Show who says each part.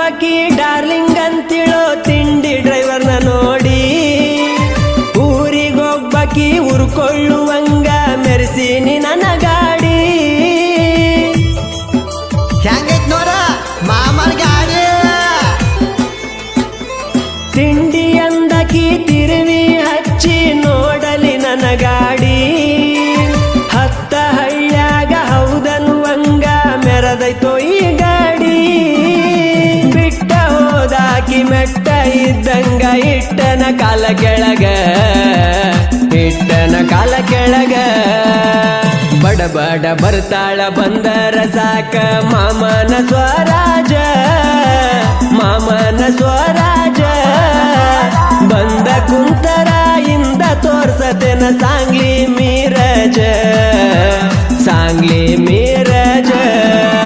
Speaker 1: ಒಬ್ಬಕಿ darling ಅಂತಿಳೋ ತಿಂಡಿ ಡ್ರೈವರ್ನ ನೋಡಿ ಊರಿಗೊಬ್ಬಕಿ ಉರ್ಕೊಳ್ಳುವಂಗ ಮೆರೆಸೀನಿ ನನ್ನ ಗಾಡಿ.
Speaker 2: ಹೆಂಗೈತ್ ನೋಡ ಮಾಮನ ಗಾಡಿ.
Speaker 1: ತಿಂಡಿ ಅಂದಕಿ ತಿರುವಿ ಹಚ್ಚಿ ನೋಡಲಿ ನನ್ನ ಗಾಡಿ. ಹತ್ತ ಹಳ್ಳ್ಯಾಗ ಹೌದನ್ನುವಂಗ ಮೆರದೈತೋ ಈ ಗಾಡಿ. ಬಿಟ್ಟ ಹೋದಾಕಿ ಮೆಟ್ಟ ಇದ್ದಂಗ ಇಟ್ಟನ ಕಾಲ ಕೆಳಗ, ಇಟ್ಟನ ಕಾಲ ಕೆಳಗ. ಬಡ ಬಡ ಬರ್ತಾಳ ಬಂದರ ಸಾಕ ಮಾಮನ ಸ್ವರಾಜ, ಮಾಮನ ಸ್ವರಾಜ. ಬಂದ ಕುಂತರ ಇಂದ ತೋರ್ಸತೆನ ಸಾಂಗ್ಲಿ ಮೀರಜ, ಸಾಂಗ್ಲಿ ಮೀರಜ.